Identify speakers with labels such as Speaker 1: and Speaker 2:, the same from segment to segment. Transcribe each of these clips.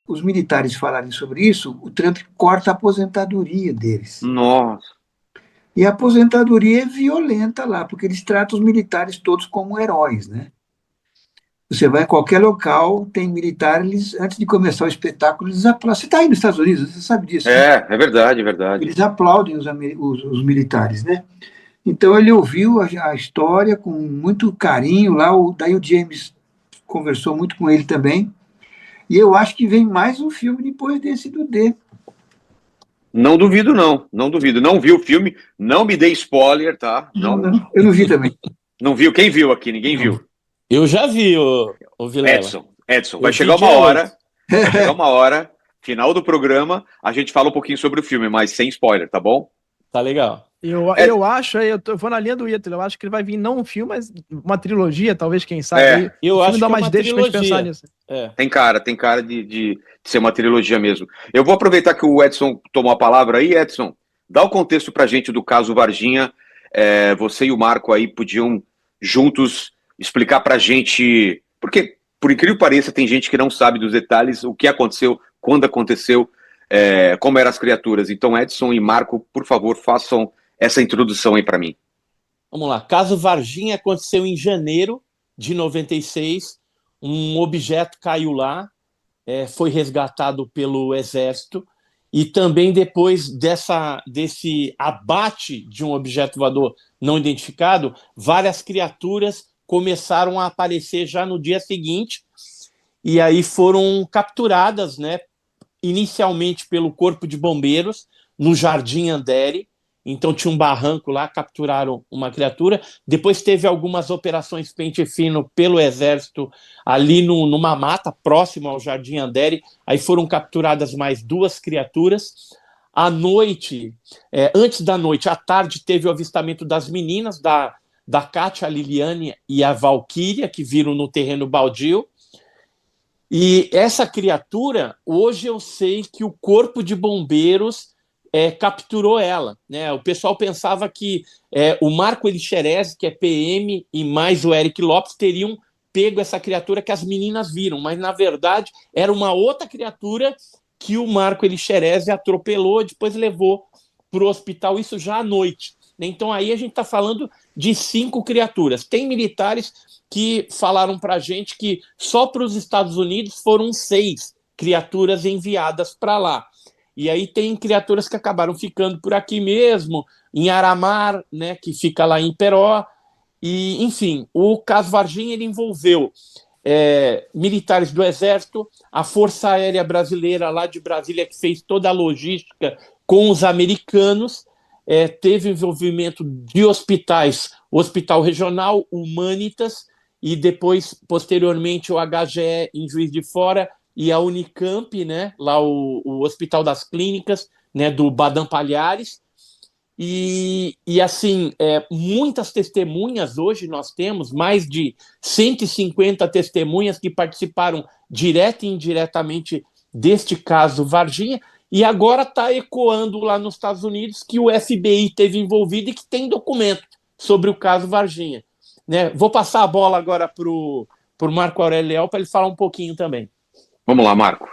Speaker 1: os militares falarem sobre isso, o Trump corta a aposentadoria deles.
Speaker 2: Nossa.
Speaker 1: E a aposentadoria é violenta lá, porque eles tratam os militares todos como heróis, né? Você vai a qualquer local, tem militares, antes de começar o espetáculo, eles aplaudem. Você está aí nos Estados Unidos, você sabe disso, né?
Speaker 2: É verdade, é verdade.
Speaker 1: Eles aplaudem os militares, né? Então ele ouviu a história com muito carinho lá, daí o James conversou muito com ele também, e eu acho que vem mais um filme depois desse do D.
Speaker 2: Não duvido, não. Não duvido. Não vi o filme, não me dê spoiler, tá?
Speaker 1: Não, eu não vi também.
Speaker 2: Não viu? Quem viu aqui? Ninguém viu.
Speaker 3: Eu já vi, o Vilela.
Speaker 2: Edson, vai chegar uma hora, final do programa, a gente fala um pouquinho sobre o filme, mas sem spoiler, tá bom?
Speaker 3: Tá legal.
Speaker 4: Eu acho, eu vou na linha do Ítalo, eu acho que ele vai vir não um filme, mas uma trilogia, talvez, quem sabe.
Speaker 3: Eu acho que
Speaker 4: dá
Speaker 3: é
Speaker 4: mais
Speaker 3: uma
Speaker 4: deixa pra gente
Speaker 3: trilogia.
Speaker 4: pensar nisso.
Speaker 2: Tem cara de ser uma trilogia mesmo. Eu vou aproveitar que o Edson tomou a palavra aí, Edson, dá o contexto pra gente do caso Varginha. Você e o Marco aí podiam juntos explicar pra gente, porque, por incrível que pareça, tem gente que não sabe dos detalhes, o que aconteceu, quando aconteceu, como eram as criaturas. Então, Edson e Marco, por favor, façam essa introdução aí para mim.
Speaker 3: Vamos lá. Caso Varginha aconteceu em janeiro de 96. Um objeto caiu lá, foi resgatado pelo Exército, e também depois desse abate de um objeto voador não identificado, várias criaturas começaram a aparecer já no dia seguinte, e aí foram capturadas, né, inicialmente pelo Corpo de Bombeiros, no Jardim Andere. Então tinha um barranco lá, capturaram uma criatura. Depois teve algumas operações pente fino pelo Exército ali numa mata próxima ao Jardim Andere. Aí foram capturadas mais 2 criaturas. À noite, antes da noite, à tarde, teve o avistamento das meninas, da Kátia, a Liliane e a Valquíria, que viram no terreno baldio. E essa criatura, hoje eu sei que o Corpo de Bombeiros capturou ela, né? O pessoal pensava que o Marco Elixerez, que é PM, e mais o Eric Lopes teriam pego essa criatura que as meninas viram, mas na verdade era uma outra criatura que o Marco Elixerez atropelou, depois levou para o hospital, isso já à noite. Então aí a gente está falando de 5 criaturas. Tem militares que falaram para a gente que só para os Estados Unidos foram 6 criaturas enviadas para lá. E aí tem criaturas que acabaram ficando por aqui mesmo, em Aramar, né, que fica lá em Peró. E, enfim, o caso Varginha ele envolveu militares do Exército, a Força Aérea Brasileira lá de Brasília, que fez toda a logística com os americanos, teve envolvimento de hospitais, o Hospital Regional, Humanitas, e depois, posteriormente, o HGE em Juiz de Fora, e a Unicamp, né, lá o Hospital das Clínicas, né, do Badam Palhares. E assim, muitas testemunhas hoje nós temos, mais de 150 testemunhas que participaram direta e indiretamente deste caso Varginha, e agora está ecoando lá nos Estados Unidos que o FBI teve envolvido e que tem documento sobre o caso Varginha. Né? Vou passar a bola agora para o Marco Aurélio Leal para ele falar um pouquinho também.
Speaker 2: Vamos lá, Marco.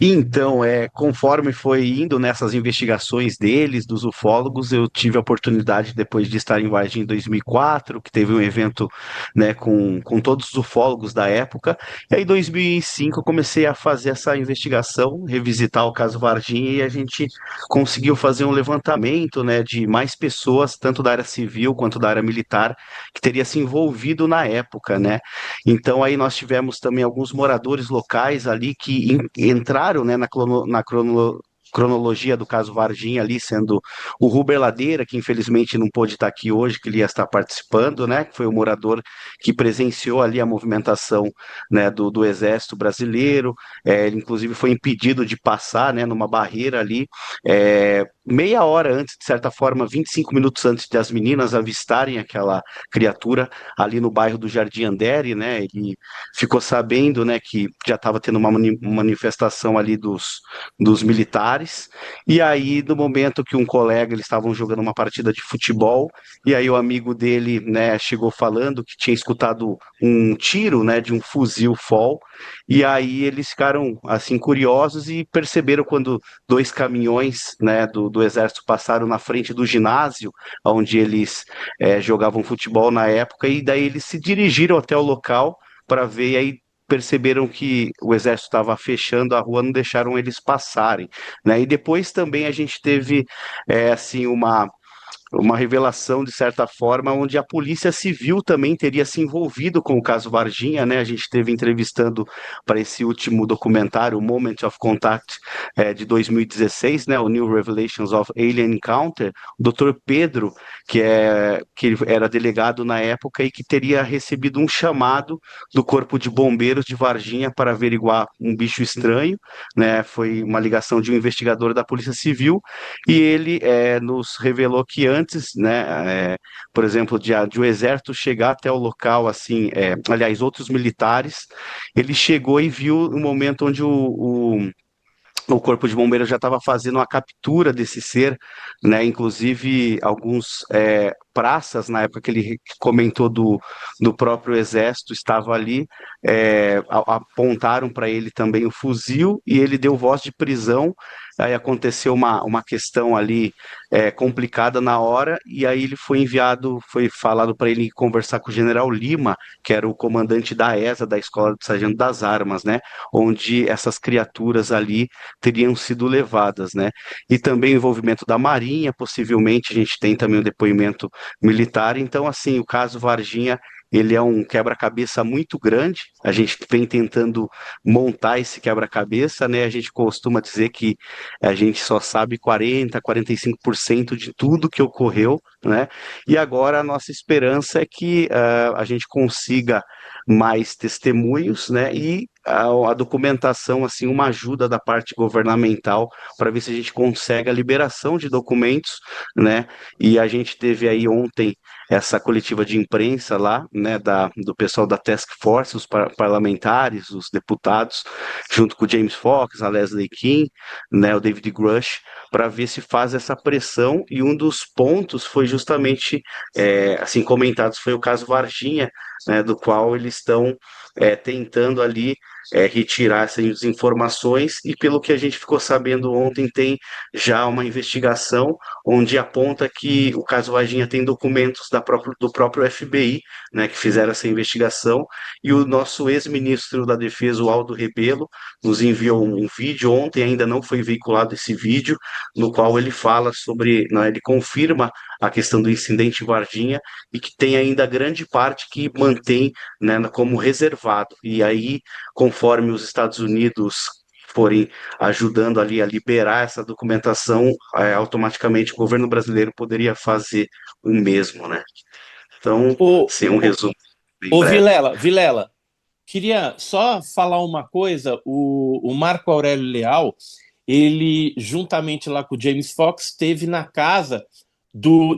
Speaker 5: Então, conforme foi indo nessas investigações deles, dos ufólogos, eu tive a oportunidade, depois de estar em Varginha em 2004, que teve um evento, né, com todos os ufólogos da época, e aí em 2005 eu comecei a fazer essa investigação, revisitar o caso Varginha, e a gente conseguiu fazer um levantamento, né, de mais pessoas, tanto da área civil quanto da área militar, que teria se envolvido na época, né? Então aí nós tivemos também alguns moradores locais ali que entraram, né, na cronologia do caso Varginha ali, sendo o Ruber Ladeira, que infelizmente não pôde estar aqui hoje, que ele ia estar participando, né, que foi o morador que presenciou ali a movimentação, né, do Exército Brasileiro. Ele inclusive foi impedido de passar, né, numa barreira ali, meia hora antes, de certa forma, 25 minutos antes de as meninas avistarem aquela criatura ali no bairro do Jardim Andere, né? Ele ficou sabendo, né, que já estava tendo uma manifestação ali dos militares, militares, e aí no momento que um colega, eles estavam jogando uma partida de futebol, e aí o amigo dele, né, chegou falando que tinha escutado um tiro, né, de um fuzil FOL, e aí eles ficaram assim curiosos e perceberam quando dois caminhões, né, do exército passaram na frente do ginásio, onde eles jogavam futebol na época, e daí eles se dirigiram até o local para ver, e aí perceberam que o exército estava fechando a rua, não deixaram eles passarem, né? E depois também a gente teve assim uma revelação, de certa forma, onde a Polícia Civil também teria se envolvido com o caso Varginha, né? A gente esteve entrevistando para esse último documentário, Moment of Contact, de 2016, né? O New Revelations of Alien Encounter, o Dr. Pedro, que ele era delegado na época e que teria recebido um chamado do Corpo de Bombeiros de Varginha para averiguar um bicho estranho, né? Foi uma ligação de um investigador da Polícia Civil, e ele nos revelou que antes, né, por exemplo, de o exército chegar até o local, assim, aliás, outros militares, ele chegou e viu o momento onde o Corpo de Bombeiros já estava fazendo a captura desse ser, né? Inclusive alguns praças, na época que ele comentou do próprio exército, estava ali, apontaram para ele também o fuzil e ele deu voz de prisão. Aí aconteceu uma questão ali complicada na hora, e aí ele foi enviado, foi falado para ele conversar com o General Lima, que era o comandante da ESA, da Escola de Sargento das Armas, né? Onde essas criaturas ali teriam sido levadas, né? E também o envolvimento da Marinha, possivelmente, a gente tem também um depoimento militar. Então, assim, o caso Varginha, ele é um quebra-cabeça muito grande, a gente vem tentando montar esse quebra-cabeça, né? A gente costuma dizer que a gente só sabe 45% de tudo que ocorreu, né? E agora a nossa esperança é que a gente consiga mais testemunhos, né? E a documentação, assim, uma ajuda da parte governamental para ver se a gente consegue a liberação de documentos, né? E a gente teve aí ontem essa coletiva de imprensa lá, né, do pessoal da Task Force, os parlamentares, os deputados, junto com o James Fox, a Leslie King, né, o David Grush, para ver se faz essa pressão, e um dos pontos foi justamente, assim, comentados, foi o caso Varginha, né, do qual eles estão tentando ali retirar essas informações, e pelo que a gente ficou sabendo ontem, tem já uma investigação onde aponta que o caso Varginha tem documentos do próprio FBI, né, que fizeram essa investigação, e o nosso ex-ministro da Defesa, o Aldo Rebelo, nos enviou um vídeo ontem, ainda não foi veiculado esse vídeo, no qual ele fala sobre, né, ele confirma a questão do incidente Varginha, e que tem ainda grande parte que mantém, né, como reservado. E aí, conforme os Estados Unidos forem ajudando ali a liberar essa documentação, automaticamente o governo brasileiro poderia fazer o mesmo, né? Então,
Speaker 3: Ô,
Speaker 5: sim, um resumo bem
Speaker 3: ô
Speaker 5: breve.
Speaker 3: Vilela, queria só falar uma coisa. O Marco Aurélio Leal, ele, juntamente lá com o James Fox, esteve na casa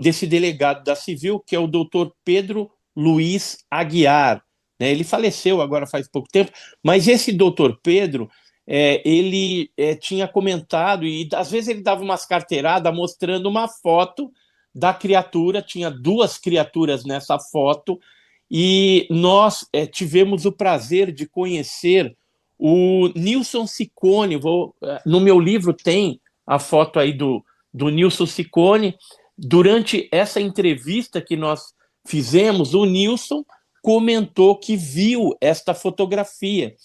Speaker 3: desse delegado da Civil, que é o doutor Pedro Luiz Aguiar, né? Ele faleceu agora faz pouco tempo, mas esse doutor Pedro, ele tinha comentado, e às vezes ele dava umas carteiradas mostrando uma foto da criatura, tinha duas criaturas nessa foto, e nós tivemos o prazer de conhecer o Nilson Ciccone. No meu livro tem a foto aí do Nilson Ciccone. Durante essa entrevista que nós fizemos, o Nilson comentou que viu esta fotografia.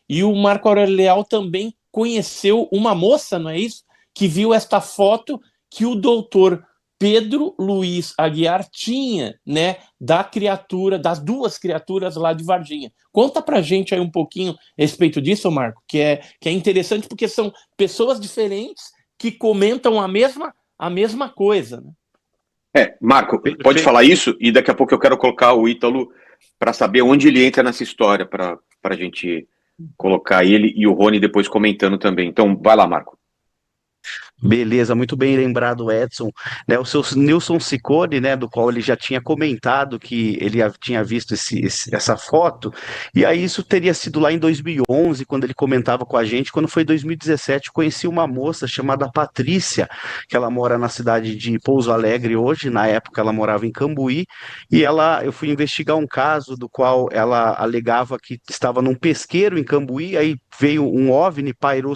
Speaker 3: E o Marco Aurélio Leal também conheceu uma moça, não é isso? Que viu esta foto que o doutor Pedro Luiz Aguiar tinha, né, da criatura, das duas criaturas lá de Varginha. Conta pra gente aí um pouquinho a respeito disso, Marco, que é interessante, porque são pessoas diferentes que comentam a mesma coisa, né?
Speaker 2: Marco, pode falar isso, e daqui a pouco eu quero colocar o Ítalo para saber onde ele entra nessa história, para a gente colocar ele e o Rony depois comentando também. Então, vai lá, Marco.
Speaker 5: Beleza, muito bem lembrado, Edson. Né, o seu Nilson Ciccone, né, do qual ele já tinha comentado que ele tinha visto essa foto, e aí isso teria sido lá em 2011, quando ele comentava com a gente. Quando foi 2017, conheci uma moça chamada Patrícia, que ela mora na cidade de Pouso Alegre hoje, na época ela morava em Cambuí, e eu fui investigar um caso do qual ela alegava que estava num pesqueiro em Cambuí, aí veio um OVNI, pairou